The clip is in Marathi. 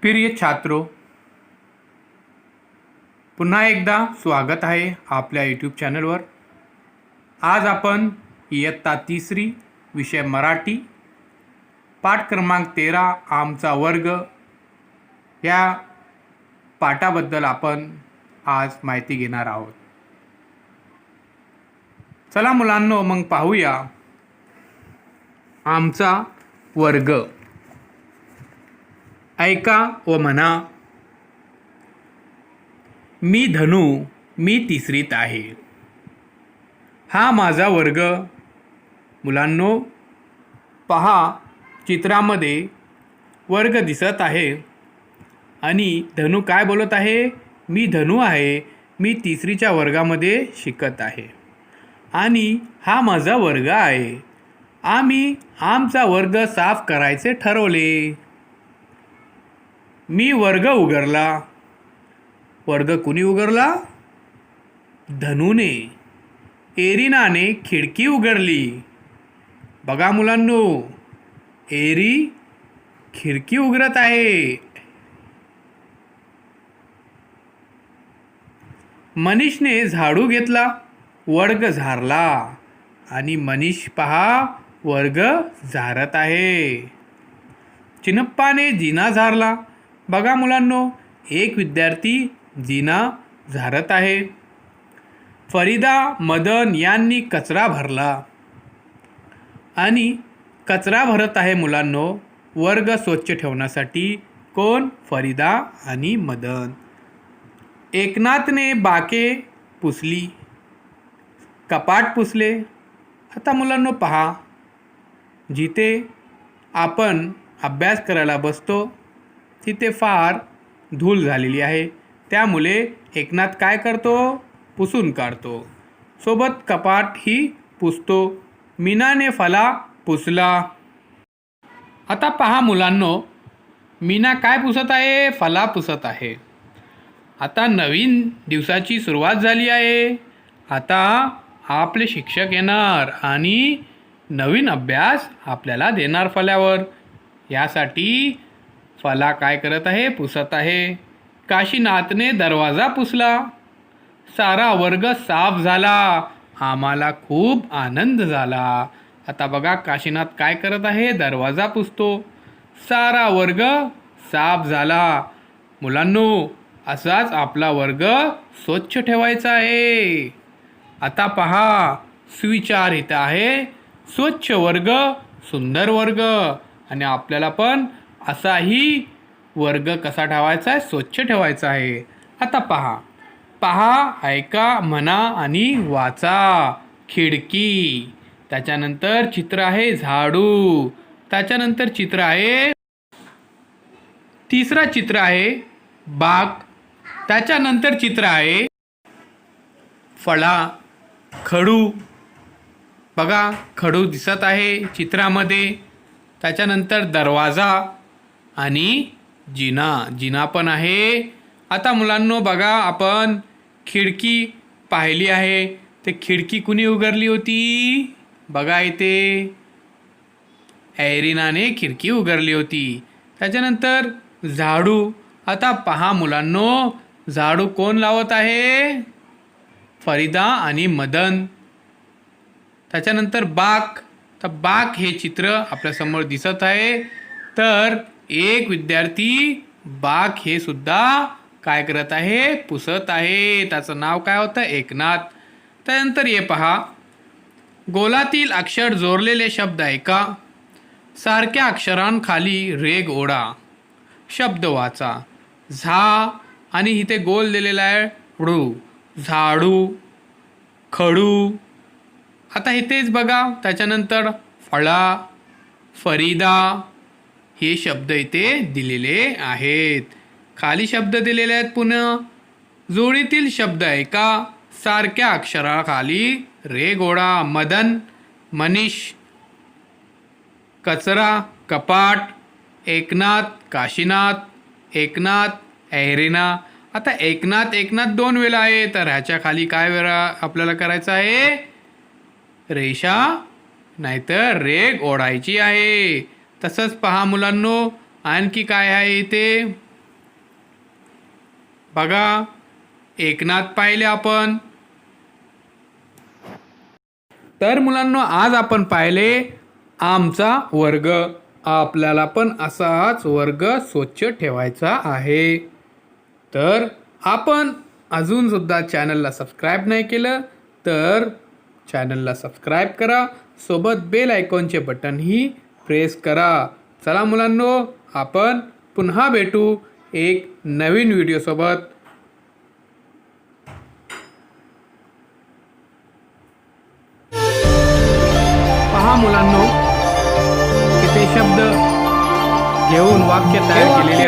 प्रिय छात्रों, पुन्हा एकदा स्वागत आहे आपल्या यूट्यूब चॅनलवर। आज आपण इयत्ता तिसरी विषय मराठी पाठ क्रमांक 13 आमचा वर्ग या पाठाबद्दल आपण आज माहिती घेणार आहोत। चला मुलांनो, मग पाहूया आमचा वर्ग। ऐका व म्हणा। मी धनु, मी तिसरीत आहे। हा माझा वर्ग। मुलांनो पहा, चित्रामध्ये वर्ग दिसत आहे आणि धनु काय बोलत आहे? मी धनु आहे, मी तिसरीच्या वर्गामध्ये शिकत आहे आणि हा माझा वर्ग आहे। आम्ही आमचा वर्ग साफ करायचे ठरवले। मी वर्ग उघडला। वर्ग कुणी उघडला? धनुने। एरिनाने खिडकी उघडली। बघा मुलांनो, एरी खिडकी उघडत आहे। मनीषने झाडू घेतला, वर्ग झारला आणि मनीष पहा वर्ग झारत आहे। चिनप्पाने जिना झारला। बघा मुलांनो, एक विद्यार्थी जिना झारत आहे। फरीदा, मदन यांनी कचरा भरला आणि कचरा भरत आहे। मुलांनो, वर्ग स्वच्छ ठेवण्यासाठी कोण? फरीदा आणि मदन। एकनाथने बाके पुसली, कपाट पुसले। आता मुलांनो पहा, जिथे आपण अभ्यास करायला बसतो तिथे फार धूळ झालेली आहे, त्यामुळे एकनाथ काय करतो? पुसून काढतो, सोबत कपाटही पुसतो। मीनाने फला पुसला। आता पहा मुलांनो, मीना काय पुसत आहे? फला पुसत आहे। आता नवीन दिवसाची सुरुवात झाली आहे। आता आपले शिक्षक येणार आणि नवीन अभ्यास आपल्याला देणार फल्यावर। यासाठी फला काय करत आहे? पुसत आहे। काशीनाथने दरवाजा पुसला। सारा वर्ग साफ झाला। आम्हाला खूप आनंद झाला। आता बघा, काशीनाथ काय करत आहे? दरवाजा पुसतो। सारा वर्ग साफ झाला। मुलांनो, असाच आपला वर्ग स्वच्छ ठेवायचा आहे। आता पहा, सुविचार इथं आहे, स्वच्छ वर्ग सुंदर वर्ग। आणि आपल्याला पण असाही वर्ग कसा ठेवायचा आहे? स्वच्छ ठेवायचा आहे। आता पहा, ऐका, म्हणा आणि वाचा। खिडकी, त्याच्यानंतर चित्र आहे झाडू, त्याच्यानंतर चित्र आहे, तिसरा चित्र आहे बाग, त्याच्यानंतर चित्र आहे फळा, खडू। बघा, खडू दिसत आहे चित्रामध्ये। त्याच्यानंतर दरवाजा आणि जिना पण आहे। आता मुलांनो बघा, आपण खिडकी पाहिली आहे, ते खिडकी कुणी उघडली होती? बघा इथे एरिनाने खिडकी उघडली होती। त्याच्यानंतर झाडू। आता पहा मुलांनो, झाडू कोण लावत आहे? फरीदा आणि मदन। त्याच्यानंतर बाग। तर बाग हे चित्र आपल्यासमोर दिसत आहे। तर एक विद्यार्थी बाग हे सुद्धा काय करत आहे? पुसत आहे। त्याचं नाव काय होतं? एकनाथ। त्यानंतर हे पहा, गोलातील अक्षर जोडलेले शब्द आहे का? सारख्या अक्षरांखाली रेघ ओढा, शब्द वाचा। झा आणि इथे गोल दिलेला आहे ळू, झाडू, खडू। आता इथेच बघा, त्याच्यानंतर फळा, फरीदा हे शब्द इथे दिलेले आहेत। खाली शब्द दिलेले आहेत। पुन्हा जोडीतील शब्द आहे का? सारख्या अक्षराखाली रेघ ओढा। मदन, मनीष, कचरा, कपाट, एकनाथ, काशीनाथ, एकनाथ, एरिना। आता एकनाथ दोन वेळा आहे, तर ह्याच्या खाली काय वेळा आपल्याला करायचं आहे? रेषा नाहीतर रेघ ओढायची आहे। तसंच पहा मुलांनो, आणखी काय आहे इथे? बघा, एकनाथ पाहिले आपण. तर मुलांनो, आज आपण पाहिले आमचा वर्ग. आपल्याला पण असाच वर्ग स्वच्छ ठेवायचा आहे. तर आपण अजून सुद्धा चॅनलला सबस्क्राईब नाही केलं तर चॅनलला सबस्क्राईब करा, सोबत बेल आयकॉनचे बटनही प्रेस करा. चला मुलांनो, आपण पुन्हा भेटू एक नवीन व्हिडिओसोबत. पहा मुलांनो, किती शब्द घेऊन वाक्य तयार केलेले